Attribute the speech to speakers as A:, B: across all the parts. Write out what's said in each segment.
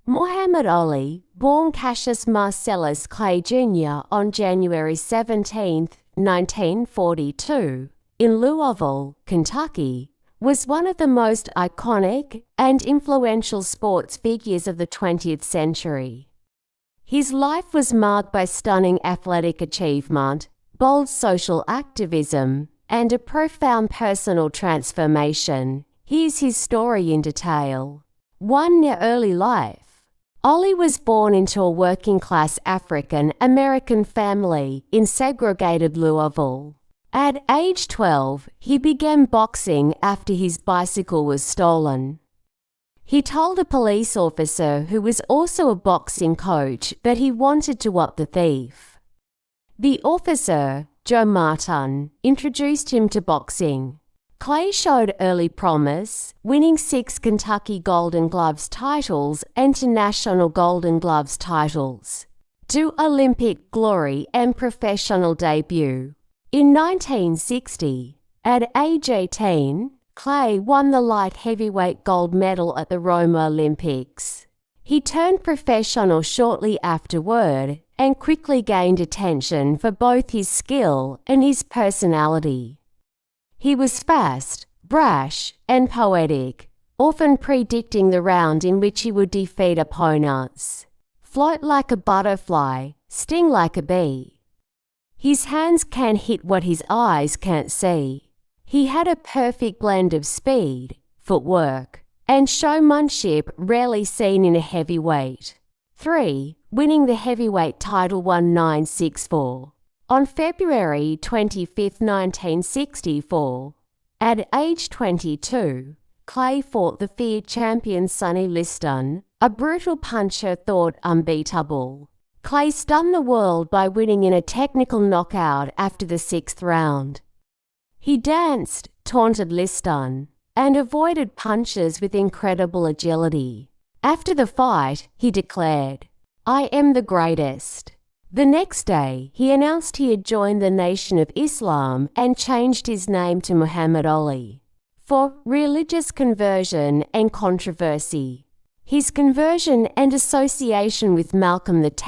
A: Muhammad Ali, born Cassius Marcellus Clay Jr. on January 17, 1942, in Louisville, Kentucky, was one of the most iconic and influential sports figures of the 20th century. His life was marked by stunning athletic achievement, bold social activism, and a profound personal transformation. Here's his story in detail. 1. Early life. Ali was born into a working-class African-American family in segregated Louisville. At age 12, he began boxing after his bicycle was stolen. He told a police officer who was also a boxing coach that he wanted to up the thief. The officer, Joe Martin, introduced him to boxing. Clay showed early promise, winning 6 Kentucky Golden Gloves titles and 2 National Golden Gloves titles, 2 Olympic glory and professional debut. In 1960, at age 18, Clay won the light heavyweight gold medal at the Rome Olympics. He turned professional shortly afterward and quickly gained attention for both his skill and his personality. He was fast, brash, and poetic, often predicting the round in which he would defeat opponents. Float like a butterfly, sting like a bee. His hands can hit what his eyes can't see. He had a perfect blend of speed, footwork, and showmanship rarely seen in a heavyweight. 3. Winning the heavyweight title 1964. On February 25, 1964, at age 22, Clay fought the feared champion Sonny Liston, a brutal puncher thought unbeatable. Clay stunned the world by winning in a technical knockout after the 6th round. He danced, taunted Liston, and avoided punches with incredible agility. After the fight, he declared, "I am the greatest." The next day, he announced he had joined the Nation of Islam and changed his name to Muhammad Ali. 4. Religious conversion and controversy. His conversion and association with Malcolm X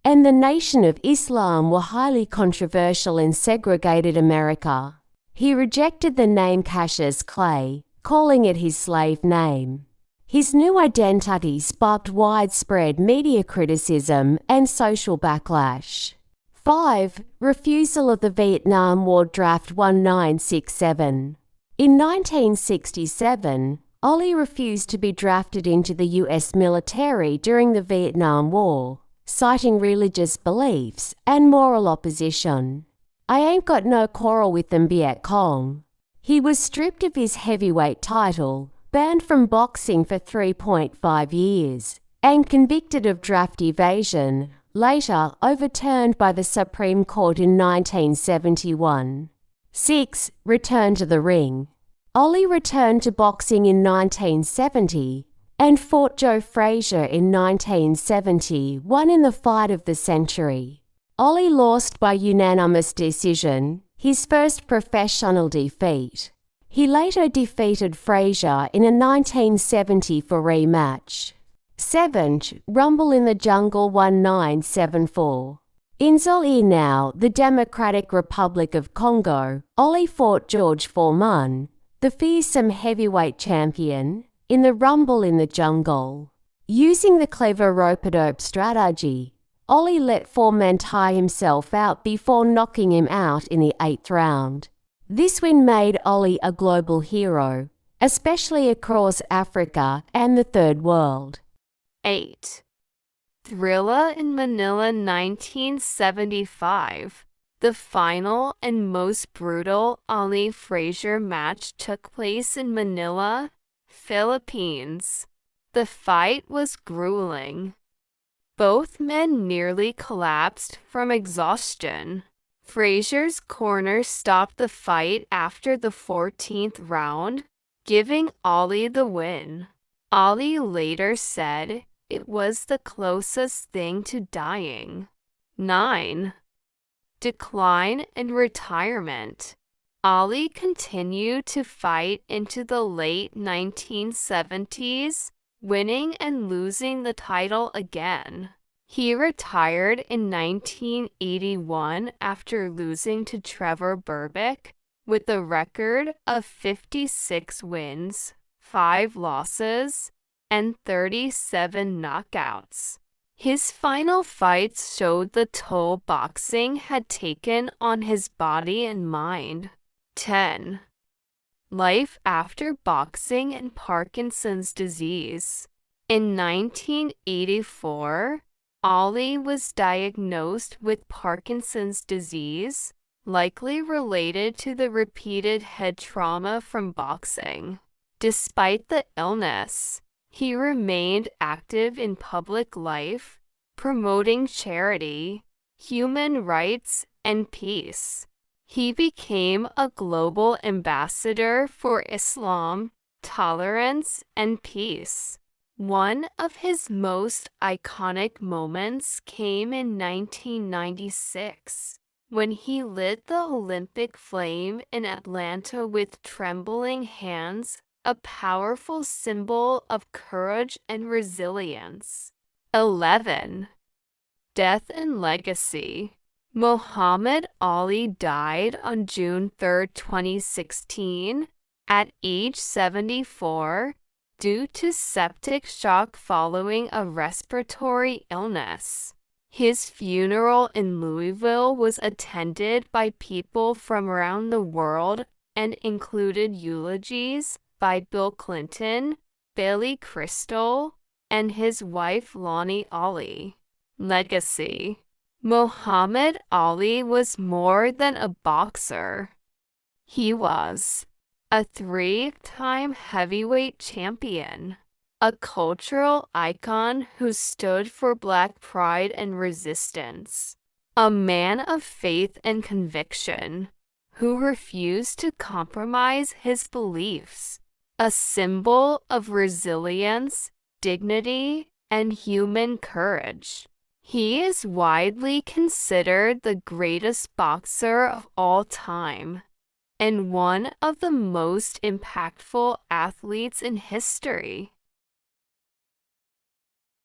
A: and the Nation of Islam were highly controversial in segregated America. He rejected the name Cassius Clay, calling it his slave name. His new identity sparked widespread media criticism and social backlash. 5. Refusal of the Vietnam War Draft 1967. In 1967, Ali refused to be drafted into the U.S. military during the Vietnam War, citing religious beliefs and moral opposition. "I ain't got no quarrel with them Viet Cong." He was stripped of his heavyweight title, banned from boxing for 3.5 years, and convicted of draft evasion, later overturned by the Supreme Court in 1971. 6. Return to the ring. Ali returned to boxing in 1970 and fought Joe Frazier in 1971 in the fight of the century. Ali lost by unanimous decision, his first professional defeat. He later defeated Frazier in a 1974 rematch. 7. Rumble in the Jungle 1974. In Zaire now, the Democratic Republic of Congo, Ali fought George Foreman, the fearsome heavyweight champion, in the Rumble in the Jungle. Using the clever rope-a-dope strategy, Ali let Foreman tire himself out before knocking him out in the 8th round. This win made Ali a global hero, especially across Africa and the Third World.
B: 8. Thrilla in Manila 1975. The final and most brutal Ali-Frazier match took place in Manila, Philippines. The fight was grueling. Both men nearly collapsed from exhaustion. Frazier's corner stopped the fight after the 14th round, giving Ali the win. Ali later said it was the closest thing to dying. 9. Decline and retirement. Ali continued to fight into the late 1970s, winning and losing the title again. He retired in 1981 after losing to Trevor Berbick with a record of 56 wins, 5 losses, and 37 knockouts. His final fights showed the toll boxing had taken on his body and mind. 10. Life after boxing and Parkinson's disease. In 1984, Ali was diagnosed with Parkinson's disease, likely related to the repeated head trauma from boxing. Despite the illness, he remained active in public life, promoting charity, human rights, and peace. He became a global ambassador for Islam, tolerance, and peace. One of his most iconic moments came in 1996, when he lit the Olympic flame in Atlanta with trembling hands, a powerful symbol of courage and resilience. 11. Death and legacy. Muhammad Ali died on June 3, 2016, at age 74, due to septic shock following a respiratory illness. His funeral in Louisville was attended by people from around the world and included eulogies by Bill Clinton, Billy Crystal, and his wife Lonnie Ali. Legacy. Muhammad Ali was more than a boxer. He was a 3-time heavyweight champion, a cultural icon who stood for Black pride and resistance, a man of faith and conviction who refused to compromise his beliefs, a symbol of resilience, dignity, and human courage. He is widely considered the greatest boxer of all time and one of the most impactful athletes in history.